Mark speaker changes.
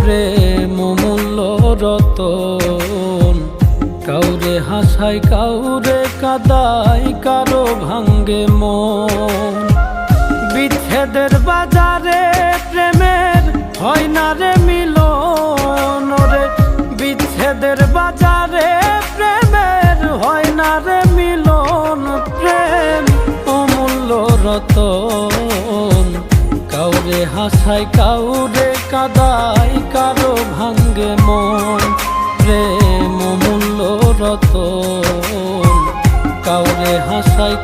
Speaker 1: প্রেম মূল্য রতন। কাউরে হাসায় কাউরে কাদায়, কারো ভাঙ্গে মন। বিচ্ছেদের বাজারে প্রেমের হয় না রে মিলন রে। বিচ্ছেদের বাজারে প্রেমের হয় না রে মিলন। প্রেম অমূল্য রতন। কাউরে হাসায় কাউরে কাদায়, কারো ভাঙ্গে মন। প্রেম অমূল্য রতন। কাউরে হাসায়